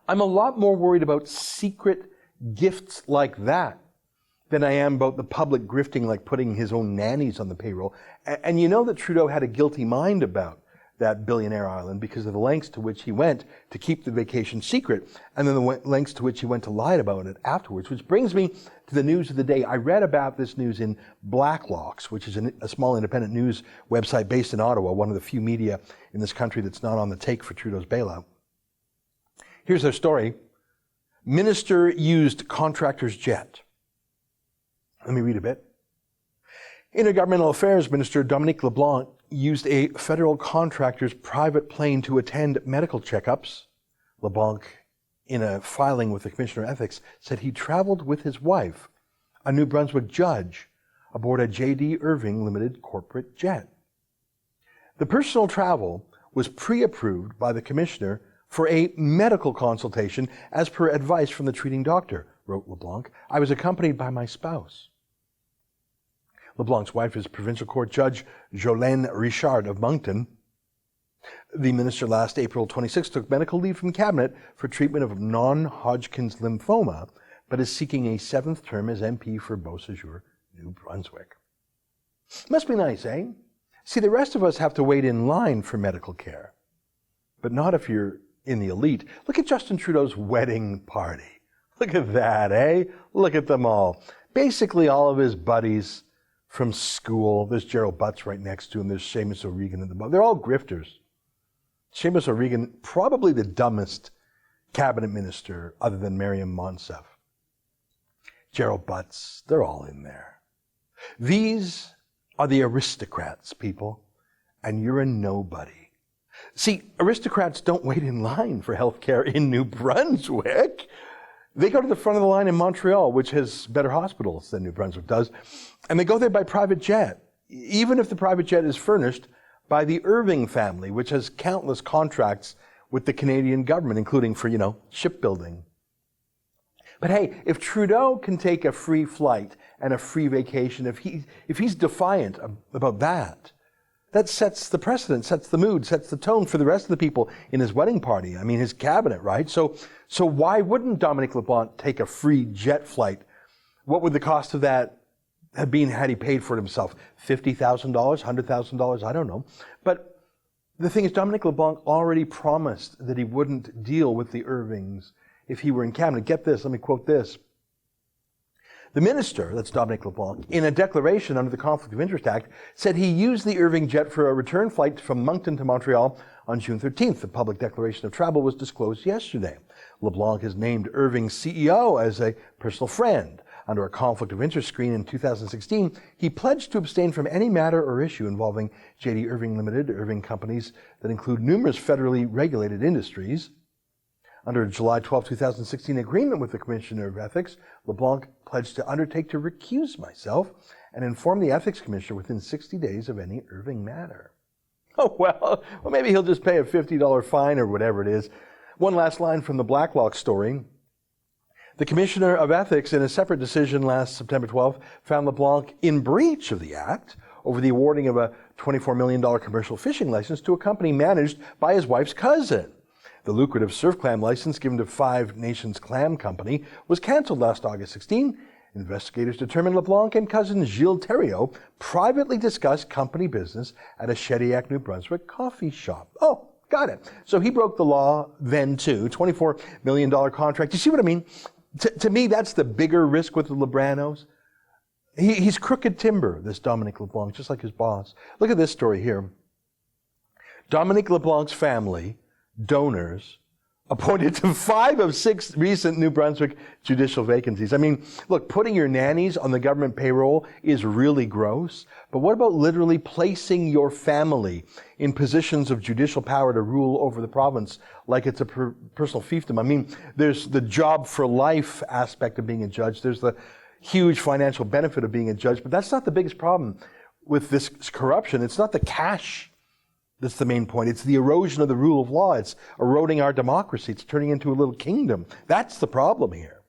I'm a lot more worried about secret gifts like that than I am about the public grifting, like putting his own nannies on the payroll. And you know that Trudeau had a guilty mind about that billionaire island because of the lengths to which he went to keep the vacation secret, and then the lengths to which he went to lie about it afterwards, which brings me to the news of the day. I read about this news in Blacklocks, which is a small independent news website based in Ottawa, one of the few media in this country that's not on the take for Trudeau's bailout. Here's their story. Minister used contractor's jet. Let me read a bit. Intergovernmental Affairs Minister Dominic Leblanc used a federal contractor's private plane to attend medical checkups. Leblanc, in a filing with the Commissioner of Ethics, said he traveled with his wife, a New Brunswick judge, aboard a J.D. Irving Limited corporate jet. The personal travel was pre-approved by the Commissioner for a medical consultation as per advice from the treating doctor, wrote Leblanc. I was accompanied by my spouse. Leblanc's wife is Provincial Court Judge Jolene Richard of Moncton. The minister last April 26 took medical leave from Cabinet for treatment of non-Hodgkin's lymphoma, but is seeking a 7th term as MP for Beausejour, New Brunswick. Must be nice, eh? See, the rest of us have to wait in line for medical care, but not if you're in the elite. Look at Justin Trudeau's wedding party. Look at that, eh? Look at them all. Basically all of his buddies from school. There's Gerald Butts right next to him. There's Seamus O'Regan in the bottom. They're all grifters. Seamus O'Regan, probably the dumbest cabinet minister other than Mariam Monsef. Gerald Butts, they're all in there. These are the aristocrats, people, and you're a nobody. See, aristocrats don't wait in line for health care in New Brunswick. They go to the front of the line in Montreal, which has better hospitals than New Brunswick does, and they go there by private jet, even if the private jet is furnished by the Irving family, which has countless contracts with the Canadian government, including for, shipbuilding. But hey, if Trudeau can take a free flight and a free vacation, if he's defiant about that, that sets the precedent, sets the mood, sets the tone for the rest of the people in his wedding party. I mean, his cabinet, right? So why wouldn't Dominic Levant take a free jet flight? What would the cost of that have been had he paid for it himself? $50,000, $100,000? I don't know. But the thing is, Dominic LeBlanc already promised that he wouldn't deal with the Irvings if he were in cabinet. Get this, let me quote this. The minister, that's Dominic LeBlanc, in a declaration under the Conflict of Interest Act, said he used the Irving jet for a return flight from Moncton to Montreal on June 13th. The public declaration of travel was disclosed yesterday. LeBlanc has named Irving's CEO as a personal friend. Under a conflict of interest screen in 2016, he pledged to abstain from any matter or issue involving J.D. Irving Limited, Irving companies that include numerous federally regulated industries. Under a July 12, 2016 agreement with the Commissioner of Ethics, LeBlanc pledged to undertake to recuse myself and inform the Ethics Commissioner within 60 days of any Irving matter. Oh, well, maybe he'll just pay a $50 fine or whatever it is. One last line from the Blacklock story. The Commissioner of Ethics, in a separate decision last September 12, found LeBlanc in breach of the Act over the awarding of a $24 million commercial fishing license to a company managed by his wife's cousin. The lucrative surf clam license given to Five Nations Clam Company was cancelled last August 16. Investigators determined LeBlanc and cousin Gilles Theriault privately discussed company business at a Shediac, New Brunswick coffee shop. Oh, got it. So he broke the law then too. $24 million contract. You see what I mean? To me, that's the bigger risk with the Lebranos. He's crooked timber, this Dominic LeBlanc, just like his boss. Look at this story here. Dominic LeBlanc's family, donors, appointed to 5 of 6 recent New Brunswick judicial vacancies. I mean, look, putting your nannies on the government payroll is really gross, but what about literally placing your family in positions of judicial power to rule over the province like it's a personal fiefdom? I mean, there's the job for life aspect of being a judge. There's the huge financial benefit of being a judge, but that's not the biggest problem with this corruption. It's not the cash that's the main point. It's the erosion of the rule of law. It's eroding our democracy. It's turning into a little kingdom. That's the problem here.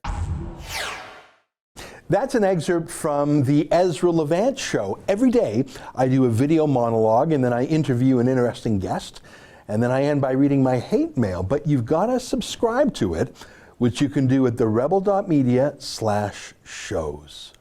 That's an excerpt from the Ezra Levant show. Every day I do a video monologue and then I interview an interesting guest. And then I end by reading my hate mail, but you've got to subscribe to it, which you can do at therebel.media/shows.